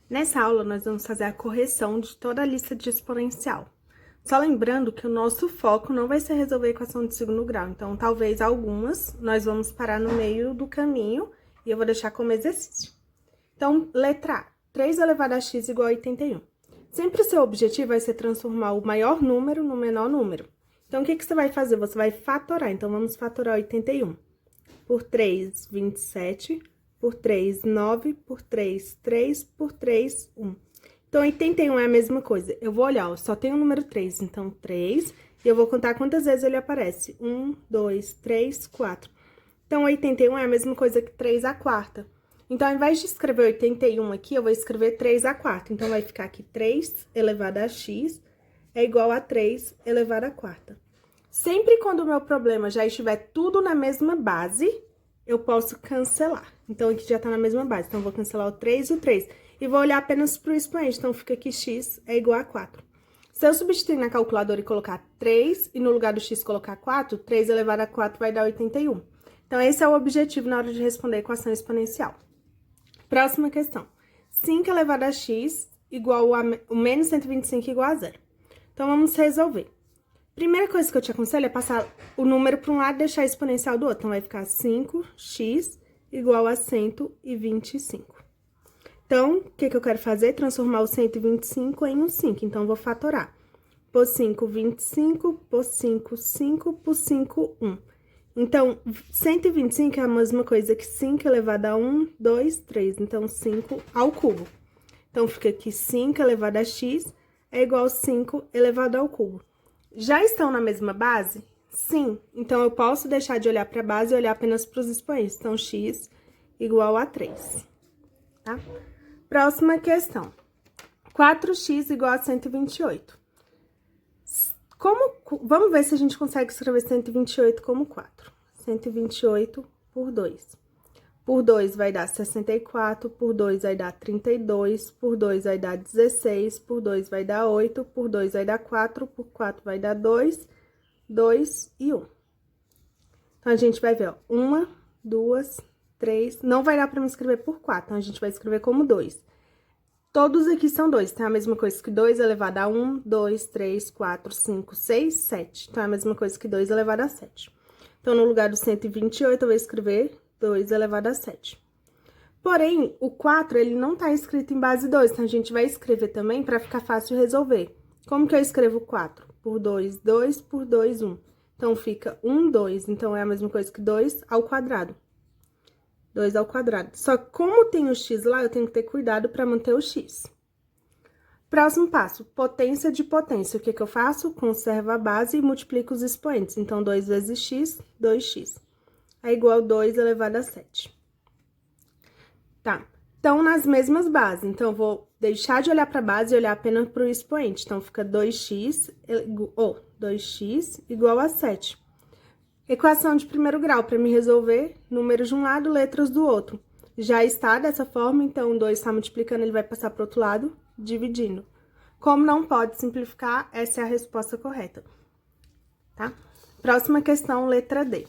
Nessa aula, nós vamos fazer a correção de toda a lista de exponencial. Só lembrando que o nosso foco não vai ser resolver a equação de segundo grau, então talvez algumas nós vamos parar no meio do caminho e eu vou deixar como exercício. Então, letra A, 3 elevado a x igual a 81. Sempre o seu objetivo vai ser transformar o maior número no menor número. Então, o que você vai fazer? Você vai fatorar, então vamos fatorar 81. Por 3, 27, por 3, 9, por 3, 3, por 3, 1. Então, 81 é a mesma coisa. Eu vou olhar, ó, só tem o número 3, então 3, e eu vou contar quantas vezes ele aparece. 1, 2, 3, 4. Então, 81 é a mesma coisa que 3 à quarta. Então, ao invés de escrever 81 aqui, eu vou escrever 3 à quarta. Então, vai ficar aqui 3 elevado a x é igual a 3 elevado à quarta. Sempre quando o meu problema já estiver tudo na mesma base, eu posso cancelar. Então, aqui já tá na mesma base. Então, eu vou cancelar o 3 e o 3. E vou olhar apenas pro expoente. Então, fica aqui x é igual a 4. Se eu substituir na calculadora e colocar 3, e no lugar do x colocar 4, 3 elevado a 4 vai dar 81. Então, esse é o objetivo na hora de responder a equação exponencial. Próxima questão. 5 elevado a x igual a o menos 125 igual a zero. Então, vamos resolver. Primeira coisa que eu te aconselho é passar o número para um lado e deixar a exponencial do outro. Então, vai ficar 5x igual a 125. Então, o que eu quero fazer? Transformar o 125 em um 5. Então, eu vou fatorar. Por 5, 25. Por 5, 5. Por 5, 1. Então, 125 é a mesma coisa que 5 elevado a 1, 2, 3. Então, 5 ao cubo. Então, fica aqui 5 elevado a x é igual a 5 elevado ao cubo. Já estão na mesma base? Sim. Então, eu posso deixar de olhar para a base e olhar apenas para os expoentes. Então, x igual a 3, tá? Próxima questão. 4x igual a 128. Vamos ver se a gente consegue escrever 128 como 4. 128 por 2. Por 2 vai dar 64, por 2 vai dar 32, por 2 vai dar 16, por 2 vai dar 8, por 2 vai dar 4, por 4 vai dar 2, 2 e 1. Então, a gente vai ver, ó, 1, 2, 3, não vai dar pra me escrever por 4, então a gente vai escrever como 2. Todos aqui são 2, então é a mesma coisa que 2 elevado a 1, 2, 3, 4, 5, 6, 7. Então, é a mesma coisa que 2 elevado a 7. Então, no lugar do 128, eu vou escrever 2 elevado a 7. Porém, o 4, ele não tá escrito em base 2, então a gente vai escrever também para ficar fácil de resolver. Como que eu escrevo 4? Por 2, 2, por 2, 1. Então, fica 1, 2, então é a mesma coisa que 2 ao quadrado. 2 ao quadrado. Só que como tem o x lá, eu tenho que ter cuidado para manter o x. Próximo passo, potência de potência. O que eu faço? Conservo a base e multiplico os expoentes. Então, 2 vezes x, 2x. É igual a 2 elevado a 7. Tá. Então, nas mesmas bases. Então, eu vou deixar de olhar para a base e olhar apenas para o expoente. Então, fica 2x igual a 7. Equação de primeiro grau, para me resolver, números de um lado, letras do outro. Já está dessa forma, então, 2 está multiplicando, ele vai passar para o outro lado, dividindo. Como não pode simplificar, essa é a resposta correta, tá? Próxima questão, letra D.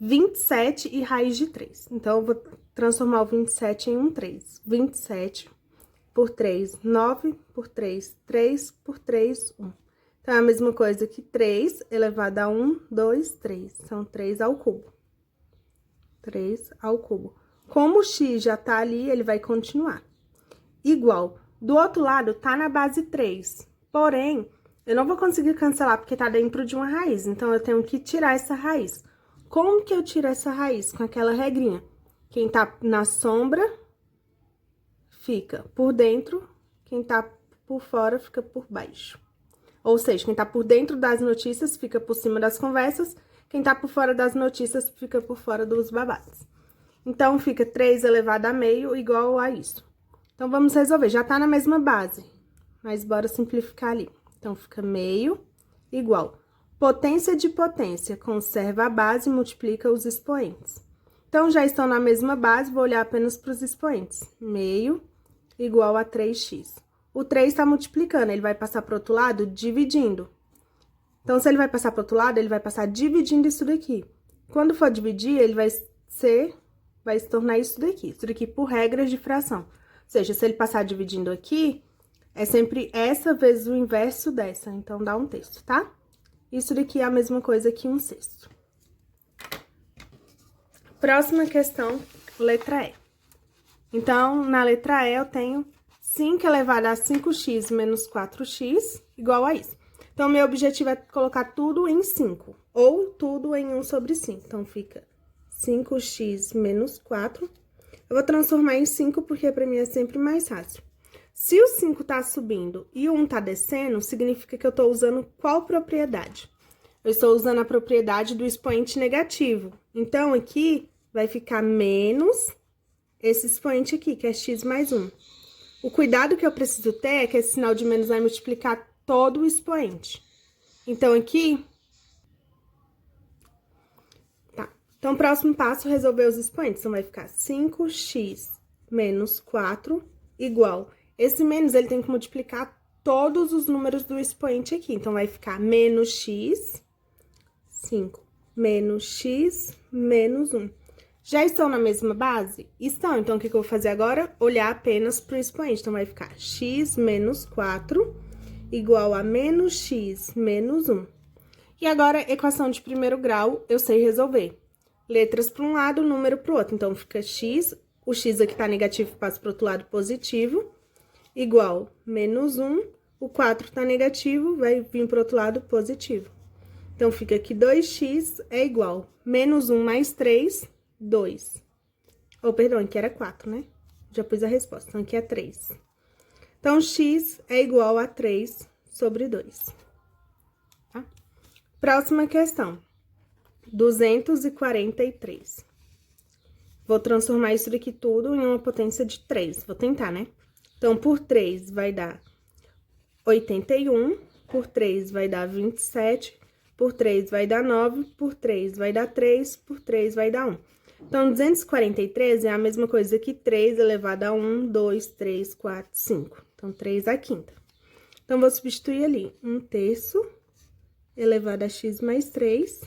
27 e raiz de 3. Então, eu vou transformar o 27 em um 3. 27 por 3, 9, por 3, 3, por 3, 1. Então, é a mesma coisa que 3 elevado a 1, 2, 3. São 3 ao cubo. 3 ao cubo. Como o x já tá ali, ele vai continuar. Igual. Do outro lado, tá na base 3. Porém, eu não vou conseguir cancelar porque tá dentro de uma raiz. Então, eu tenho que tirar essa raiz. Como que eu tiro essa raiz? Com aquela regrinha. Quem tá na sombra, fica por dentro. Quem tá por fora, fica por baixo. Ou seja, quem tá por dentro das notícias, fica por cima das conversas. Quem tá por fora das notícias, fica por fora dos babados. Então, fica 3 elevado a meio igual a isso. Então, vamos resolver. Já tá na mesma base, mas bora simplificar ali. Então, fica meio igual. Potência de potência, conserva a base e multiplica os expoentes. Então, já estão na mesma base, vou olhar apenas para os expoentes. Meio igual a 3x. O 3 está multiplicando, ele vai passar para o outro lado dividindo. Então, se ele vai passar para o outro lado, ele vai passar dividindo isso daqui. Quando for dividir, ele vai se tornar isso daqui por regras de fração. seja, se ele passar dividindo aqui, é sempre essa vezes o inverso dessa. Então, dá 1/3, tá? Isso daqui é a mesma coisa que 1/6. Próxima questão, letra E. Então, na letra E, eu tenho 5 elevado a 5x menos 4x igual a isso. Então, meu objetivo é colocar tudo em 5, ou tudo em 1/5. Então, fica 5x menos 4. Eu vou transformar em 5, porque pra mim é sempre mais fácil. Se o 5 tá subindo e o 1 tá descendo, significa que eu tô usando qual propriedade? Eu estou usando a propriedade do expoente negativo. Então, aqui vai ficar menos esse expoente aqui, que é x mais 1. O cuidado que eu preciso ter é que esse sinal de menos vai multiplicar todo o expoente. Então, aqui... Tá. Então, o próximo passo é resolver os expoentes. Então, vai ficar 5x menos 4 igual... Esse menos, ele tem que multiplicar todos os números do expoente aqui. Então, vai ficar menos x, 5, menos x, menos 1. Já estão na mesma base? Estão. Então, o que eu vou fazer agora? Olhar apenas para o expoente. Então, vai ficar x menos 4 igual a menos x menos 1. E agora, equação de primeiro grau, eu sei resolver. Letras para um lado, número para o outro. Então, fica x, o x aqui tá negativo, passa para o outro lado positivo, igual menos 1, o 4 tá negativo, vai vir para o outro lado positivo. Então, fica aqui 2x é igual menos 1 mais 3, 2. Oh, perdão, aqui era 4, né? Já pus a resposta, então aqui é 3. Então, x é igual a 3 sobre 2. Tá? Próxima questão. 243. Vou transformar isso daqui tudo em uma potência de 3. Vou tentar, né? Então, por 3 vai dar 81, por 3 vai dar 27, por 3 vai dar 9, por 3 vai dar 3, por 3 vai dar 1. Então, 243 é a mesma coisa que 3 elevado a 1, 2, 3, 4, 5. Então, 3 à quinta. Então, vou substituir ali 1/3 elevado a x mais 3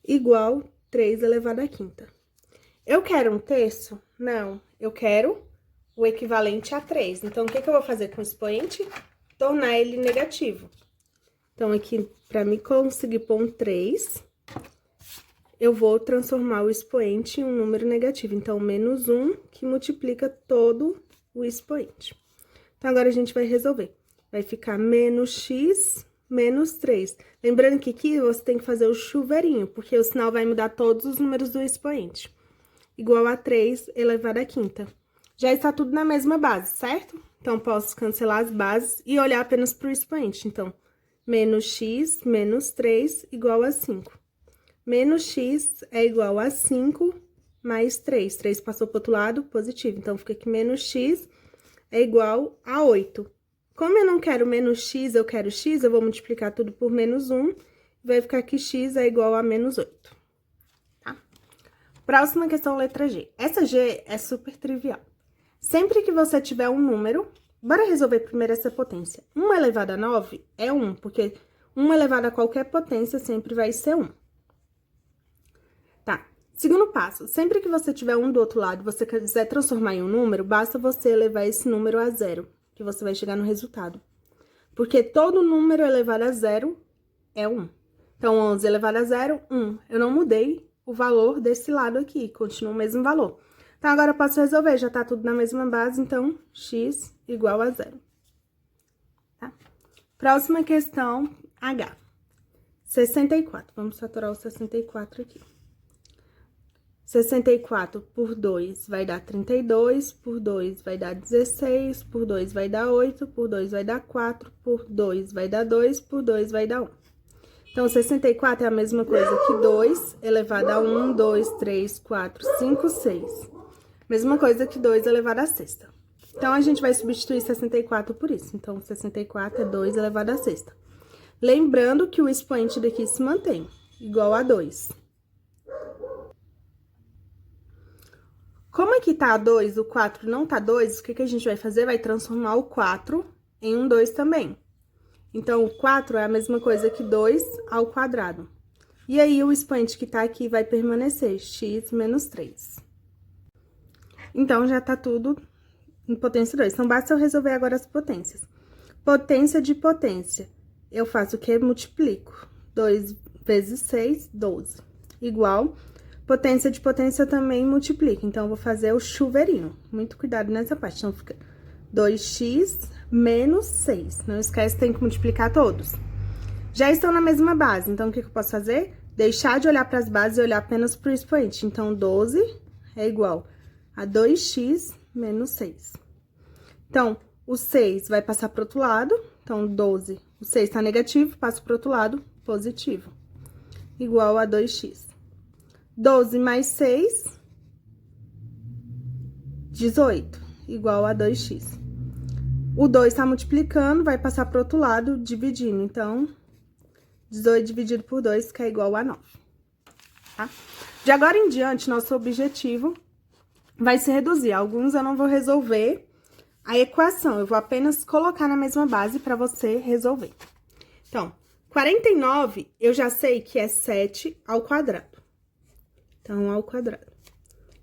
igual 3 elevado à quinta. Eu quero 1/3? Não, eu quero o equivalente a 3. Então, o que eu vou fazer com o expoente? Tornar ele negativo. Então, aqui, para mim conseguir pôr um 3, eu vou transformar o expoente em um número negativo. Então, menos 1, que multiplica todo o expoente. Então, agora a gente vai resolver. Vai ficar menos x menos 3. Lembrando que aqui você tem que fazer o chuveirinho, porque o sinal vai mudar todos os números do expoente. Igual a 3 elevado à quinta. Já está tudo na mesma base, certo? Então, posso cancelar as bases e olhar apenas para o expoente. Então, menos x menos 3 igual a 5. Menos x é igual a 5 mais 3. 3 passou para o outro lado, positivo. Então, fica aqui menos x é igual a 8. Como eu não quero menos x, eu quero x, eu vou multiplicar tudo por menos 1. Vai ficar que x é igual a menos 8. Tá? Próxima questão, letra G. Essa G é super trivial. Sempre que você tiver um número, bora resolver primeiro essa potência. 1 elevado a 9 é 1, porque 1 elevado a qualquer potência sempre vai ser 1. Tá. Segundo passo, sempre que você tiver um do outro lado e você quiser transformar em um número, basta você elevar esse número a 0, que você vai chegar no resultado. Porque todo número elevado a 0 é 1. Então, 11 elevado a 0, 1. Eu não mudei o valor desse lado aqui, continua o mesmo valor. Então, agora eu posso resolver, já tá tudo na mesma base, então, x igual a 0. Tá? Próxima questão, H. 64. Vamos saturar o 64 aqui. 64 por 2 vai dar 32, por 2 vai dar 16, por 2 vai dar 8, por 2 vai dar 4, por 2 vai dar 2, por 2 vai dar 1. Então, 64 é a mesma coisa que 2 elevado a 1, 2, 3, 4, 5, 6. Mesma coisa que 2 elevado à sexta. Então, a gente vai substituir 64 por isso. Então, 64 é 2 elevado à sexta. Lembrando que o expoente daqui se mantém, igual a 2. Como aqui tá 2, o 4 não tá 2, o que a gente vai fazer? Vai transformar o 4 em um 2 também. Então, o 4 é a mesma coisa que 2 ao quadrado. E aí, o expoente que tá aqui vai permanecer, x menos 3. Então, já tá tudo em potência 2. Então, basta eu resolver agora as potências. Potência de potência. Eu faço o quê? Multiplico. 2 vezes 6, 12. Igual. Potência de potência eu também multiplico. Então, eu vou fazer o chuveirinho. Muito cuidado nessa parte. Então, fica 2x menos 6. Não esquece, tem que multiplicar todos. Já estão na mesma base. Então, o que eu posso fazer? Deixar de olhar para as bases e olhar apenas para o expoente. Então, 12 é igual a 2x menos 6. Então, o 6 vai passar para o outro lado. Então, 12, o 6 está negativo, passa para o outro lado, positivo. Igual a 2x. 12 mais 6, 18, igual a 2x. O 2 está multiplicando, vai passar para o outro lado, dividindo. Então, 18 dividido por 2, que é igual a 9, tá? De agora em diante, nosso objetivo vai se reduzir. Alguns eu não vou resolver a equação, eu vou apenas colocar na mesma base para você resolver. Então, 49, eu já sei que é 7 ao quadrado. Então, ao quadrado.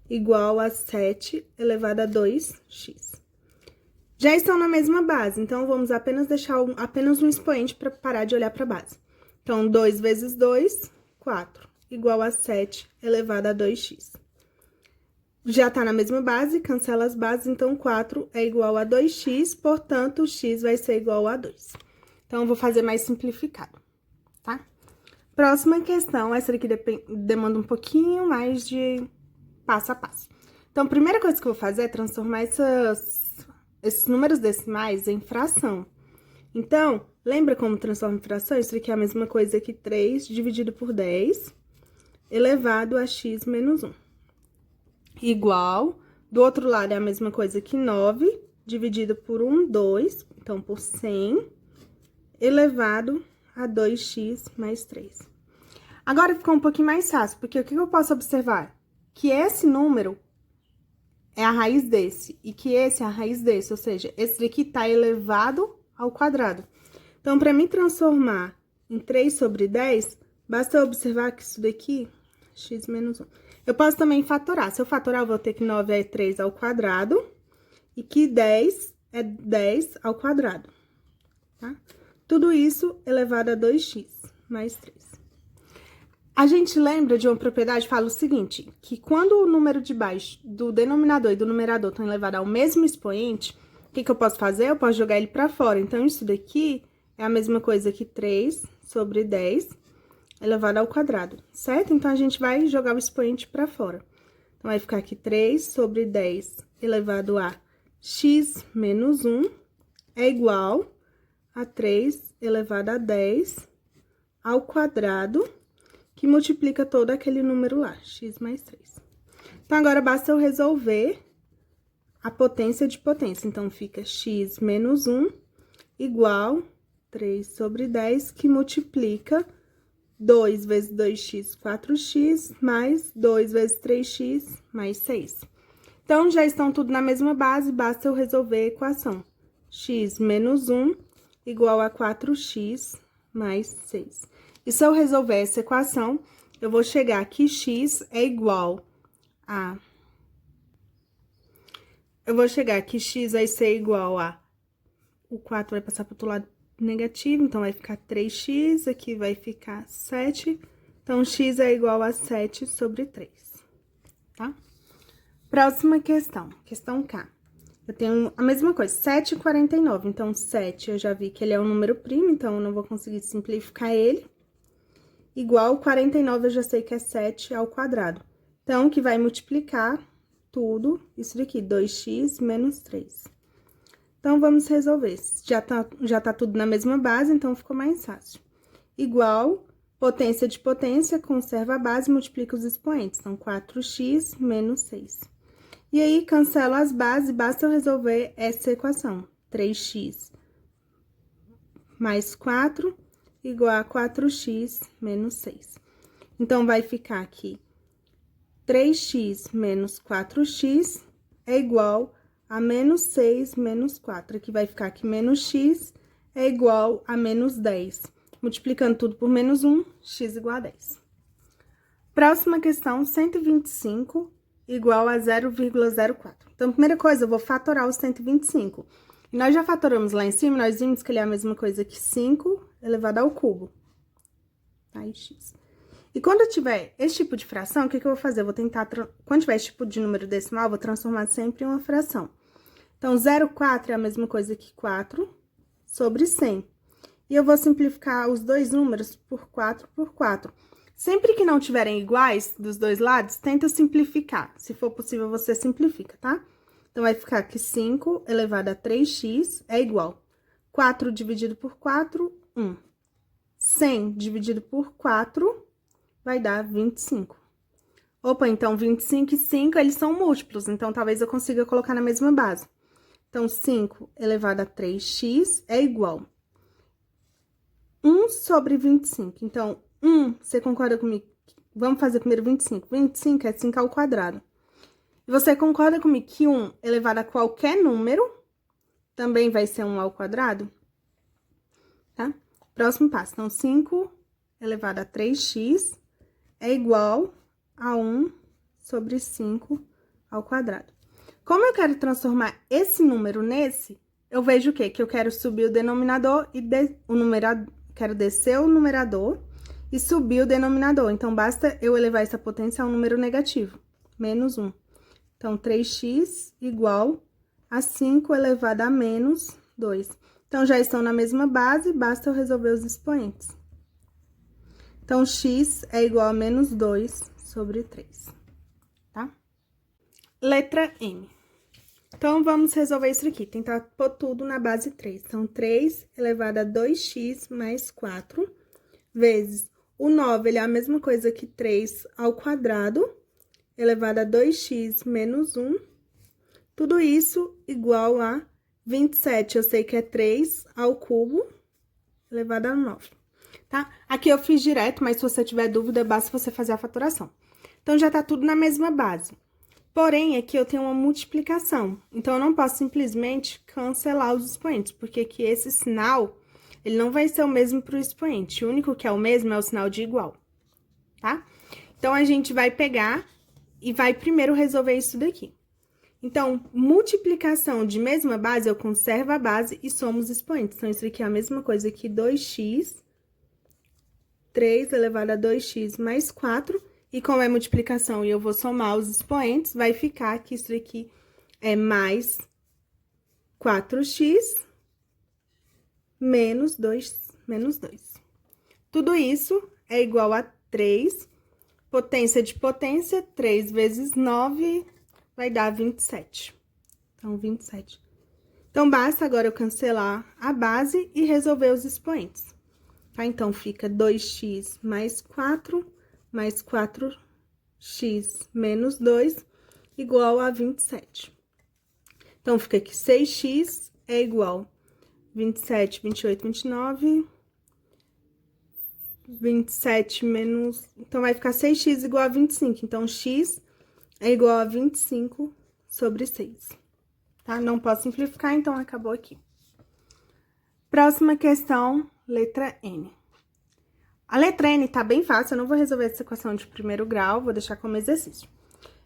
Igual a 7 elevado a 2x. Já estão na mesma base, então, vamos apenas deixar apenas um expoente para parar de olhar para a base. Então, 2 vezes 2, 4, igual a 7 elevado a 2x. Já tá na mesma base, cancela as bases, então 4 é igual a 2x, portanto, x vai ser igual a 2. Então, eu vou fazer mais simplificado, tá? Próxima questão, essa daqui demanda um pouquinho mais de passo a passo. Então, a primeira coisa que eu vou fazer é transformar esses números decimais em fração. Então, lembra como transforma em fração? Isso aqui é a mesma coisa que 3 dividido por 10 elevado a x menos 1. Igual, do outro lado é a mesma coisa que 9 dividido por 1, 2, então por 100, elevado a 2x mais 3. Agora ficou um pouquinho mais fácil, porque o que eu posso observar? Que esse número é a raiz desse, e que esse é a raiz desse, ou seja, esse daqui tá elevado ao quadrado. Então, para mim transformar em 3 sobre 10, basta eu observar que isso daqui, x menos 1. Eu posso também fatorar. Se eu fatorar, eu vou ter que 9 é 3 ao quadrado e que 10 é 10 ao quadrado, tá? Tudo isso elevado a 2x mais 3. A gente lembra de uma propriedade, fala o seguinte, que quando o número de baixo do denominador e do numerador estão elevados ao mesmo expoente, o que eu posso fazer? Eu posso jogar ele para fora. Então, isso daqui é a mesma coisa que 3 sobre 10 elevado ao quadrado, certo? Então, a gente vai jogar o expoente para fora. Então, vai ficar aqui 3 sobre 10 elevado a x menos 1 é igual a 3 elevado a 10 ao quadrado, que multiplica todo aquele número lá, x mais 3. Então, agora basta eu resolver a potência de potência. Então, fica x menos 1 igual 3 sobre 10, que multiplica 2 vezes 2x, 4x, mais 2 vezes 3x, mais 6. Então, já estão tudo na mesma base, basta eu resolver a equação. X menos 1 igual a 4x mais 6. E se eu resolver essa equação, eu vou chegar que x é igual a... Eu vou chegar que x vai ser igual a... O 4 vai passar para o outro lado negativo, então vai ficar 3x, aqui vai ficar 7. Então, x é igual a 7 sobre 3, tá? Próxima questão, questão K. Eu tenho a mesma coisa, 7,49. Então, 7 eu já vi que ele é um número primo, então eu não vou conseguir simplificar ele. Igual 49 eu já sei que é 7 ao quadrado. Então, que vai multiplicar tudo, isso daqui, 2x menos 3. Então, vamos resolver. Já tá tudo na mesma base, então ficou mais fácil. Igual, potência de potência, conserva a base, multiplica os expoentes. Então, 4x menos 6. E aí, cancelo as bases, basta eu resolver essa equação. 3x mais 4 igual a 4x menos 6. Então, vai ficar aqui 3x menos 4x é igual a menos 6 menos 4. Aqui vai ficar que menos x é igual a menos 10. Multiplicando tudo por menos 1, x igual a 10. Próxima questão, 125. igual a 0,04. Então, primeira coisa, eu vou fatorar o 125. E nós já fatoramos lá em cima, nós vimos que ele é a mesma coisa que 5 elevado ao cubo. Tá? E x. E quando eu tiver esse tipo de fração, o que eu vou fazer? Eu vou tentar, quando tiver esse tipo de número decimal, eu vou transformar sempre em uma fração. Então, 0,4 é a mesma coisa que 4 sobre 100. E eu vou simplificar os dois números por 4 por 4. Sempre que não tiverem iguais dos dois lados, tenta simplificar. Se for possível, você simplifica, tá? Então, vai ficar que 5 elevado a 3x é igual. 4 dividido por 4, 1. 100 dividido por 4 vai dar 25. Opa, então 25 e 5, eles são múltiplos, então talvez eu consiga colocar na mesma base. Então, 5 elevado a 3x é igual 1 sobre 25. Então, 1, você concorda comigo? Vamos fazer primeiro 25. 25 é 5 ao quadrado. E você concorda comigo que 1 elevado a qualquer número também vai ser 1 ao quadrado? Tá? Próximo passo. Então, 5 elevado a 3x é igual a 1 sobre 5 ao quadrado. Como eu quero transformar esse número nesse, eu vejo o quê? Que eu quero subir o denominador e o numerador. Quero descer o numerador e subir o denominador. Então, basta eu elevar essa potência a um número negativo, menos 1. Então, 3x igual a 5 elevado a menos 2. Então, já estão na mesma base, basta eu resolver os expoentes. Então, x é igual a menos 2 sobre 3, tá? Letra M. Então, vamos resolver isso aqui, tentar pôr tudo na base 3. Então, 3 elevado a 2x mais 4, vezes o 9, ele é a mesma coisa que 3 ao quadrado, elevado a 2x menos 1, tudo isso igual a 27, eu sei que é 3 ao cubo, elevado a 9, tá? Aqui eu fiz direto, mas se você tiver dúvida, basta você fazer a fatoração. Então, já tá tudo na mesma base. Porém, aqui eu tenho uma multiplicação, então eu não posso simplesmente cancelar os expoentes, porque aqui esse sinal, ele não vai ser o mesmo para o expoente, o único que é o mesmo é o sinal de igual, tá? Então, a gente vai pegar e vai primeiro resolver isso daqui. Então, multiplicação de mesma base, eu conservo a base e somo os expoentes. Então, isso aqui é a mesma coisa que 2x, 3 elevado a 2x mais 4... E como é multiplicação e eu vou somar os expoentes, vai ficar que isso aqui é mais 4x menos 2. Tudo isso é igual a 3, potência de potência, 3 vezes 9 vai dar 27. Então, 27. Então, basta agora eu cancelar a base e resolver os expoentes. Tá? Então, fica 2x mais 4... mais 4x menos 2, igual a 27. Então, fica aqui 6x é igual 27, 28, 29, 27 menos... Então, vai ficar 6x igual a 25. Então, x é igual a 25 sobre 6. Tá? Não posso simplificar, então, acabou aqui. Próxima questão, letra N. A letra N tá bem fácil, eu não vou resolver essa equação de primeiro grau, vou deixar como exercício.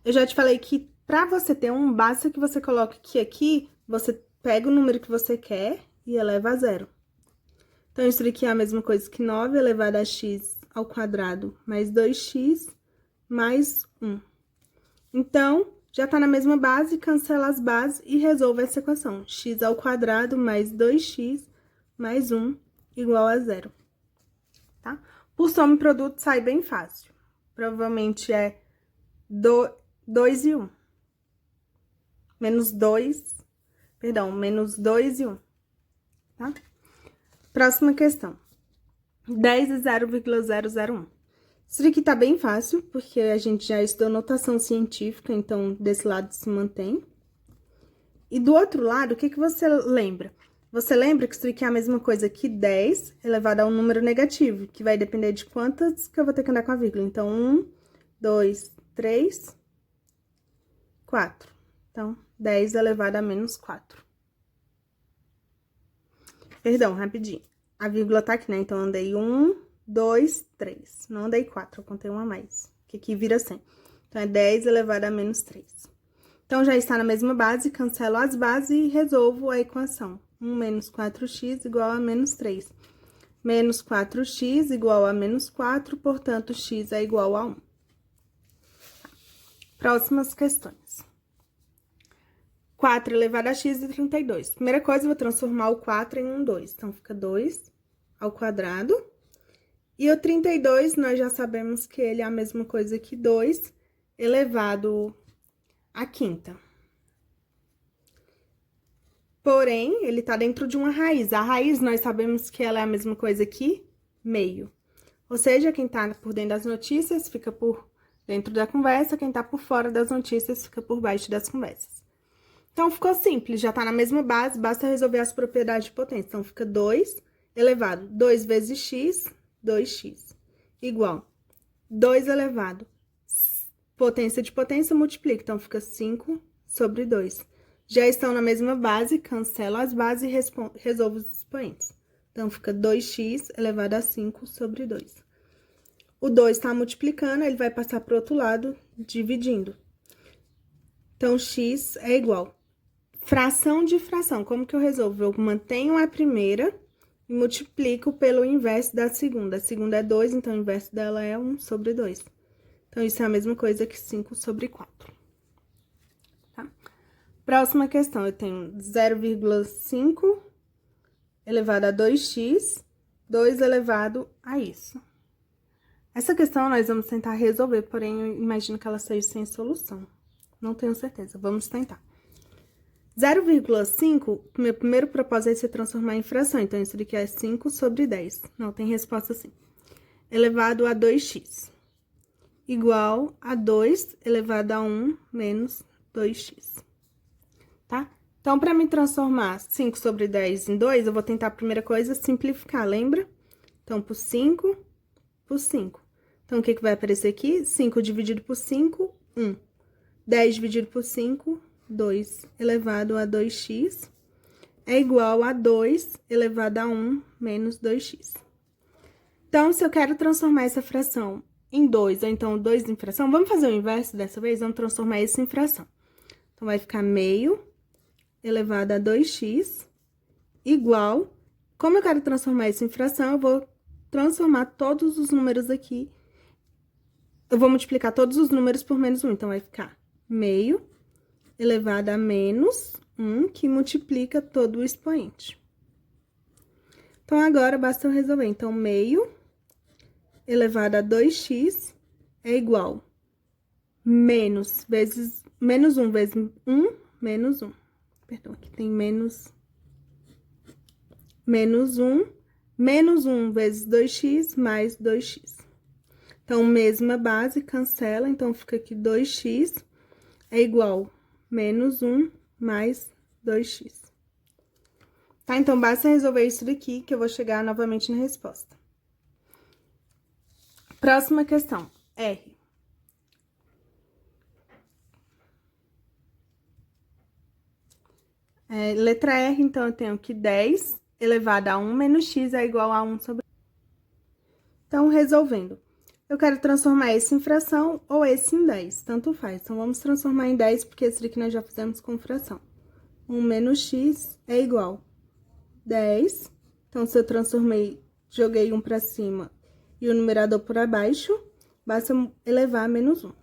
Eu já te falei que pra você ter um, basta que você coloque que aqui, você pega o número que você quer e eleva a zero. Então, isso aqui é a mesma coisa que 9 elevado a x ao quadrado mais 2x mais 1. Então, já tá na mesma base, cancela as bases e resolve essa equação. X ao quadrado mais 2x mais 1 igual a zero. Tá? Por soma e produto sai bem fácil. Provavelmente é 2 e 1. Menos 2 e 1. Tá? Próxima questão. 10 e 0,001. Isso aqui tá bem fácil, porque a gente já estudou notação científica, então desse lado se mantém. E do outro lado, o que você lembra? Você lembra que isso aqui é a mesma coisa que 10 elevado a um número negativo, que vai depender de quantas que eu vou ter que andar com a vírgula. Então, 1, 2, 3, 4. Então, 10 elevado a menos 4. Perdão, rapidinho. A vírgula tá aqui, né? Então, andei 1, 2, 3. Não andei 4, eu contei uma a mais, que aqui vira 100. Então, é 10 elevado a menos 3. Então, já está na mesma base, cancelo as bases e resolvo a equação. 1 menos 4x igual a menos 3. Menos 4x igual a menos 4, portanto, x é igual a 1. Próximas questões. 4 elevado a x e 32. Primeira coisa, eu vou transformar o 4 em um 2. Então, fica 2 ao quadrado. E o 32, nós já sabemos que ele é a mesma coisa que 2 elevado à quinta. Porém, ele tá dentro de uma raiz. A raiz, nós sabemos que ela é a mesma coisa que meio. Ou seja, quem tá por dentro das notícias fica por dentro da conversa, quem tá por fora das notícias fica por baixo das conversas. Então, ficou simples, já tá na mesma base, basta resolver as propriedades de potência. Então, fica 2 elevado 2 vezes x, 2x, igual 2 elevado, potência de potência, multiplica. Então, fica 5 sobre 2. Já estão na mesma base, cancelo as bases e resolvo os expoentes. Então, fica 2x elevado a 5 sobre 2. O 2 está multiplicando, ele vai passar para o outro lado, dividindo. Então, x é igual. Fração de fração, como que eu resolvo? Eu mantenho a primeira e multiplico pelo inverso da segunda. A segunda é 2, então o inverso dela é 1 sobre 2. Então, isso é a mesma coisa que 5 sobre 4. Tá? Próxima questão, eu tenho 0,5 elevado a 2x, 2 elevado a isso. Essa questão nós vamos tentar resolver, porém, eu imagino que ela seja sem solução. Não tenho certeza, vamos tentar. 0,5, meu primeiro propósito é se transformar em fração, então isso daqui é 5 sobre 10. Não tem resposta assim. Elevado a 2x, igual a 2 elevado a 1 menos 2x, tá? Então, para me transformar 5 sobre 10 em 2, eu vou tentar a primeira coisa simplificar, lembra? Então, por 5, por 5. Então, o que vai aparecer aqui? 5 dividido por 5, 1. 10 dividido por 5, 2 elevado a 2x é igual a 2 elevado a 1 menos 2x. Então, se eu quero transformar essa fração em 2, ou então 2 em fração, vamos fazer o inverso dessa vez? Vamos transformar isso em fração. Então, vai ficar meio elevado a 2x igual... Como eu quero transformar isso em fração, eu vou transformar todos os números aqui. Eu vou multiplicar todos os números por menos 1, então vai ficar meio elevado a menos 1, que multiplica todo o expoente. Então, agora, basta eu resolver. Então, meio elevado a 2x é igual menos 1 vezes 1, menos 1. Perdão, aqui tem menos 1, menos 1 vezes 2x mais 2x. Então, mesma base, cancela, então fica aqui 2x é igual menos 1 mais 2x. Tá? Então, basta resolver isso daqui que eu vou chegar novamente na resposta. Próxima questão, R. Letra R, então, eu tenho que 10 elevado a 1 menos x é igual a 1 sobre... Então, resolvendo. Eu quero transformar esse em fração ou esse em 10, tanto faz. Então, vamos transformar em 10, porque esse daqui nós já fizemos com fração. 1 menos x é igual a 10. Então, se eu transformei, joguei 1 para cima e o numerador por abaixo, basta elevar a menos 1.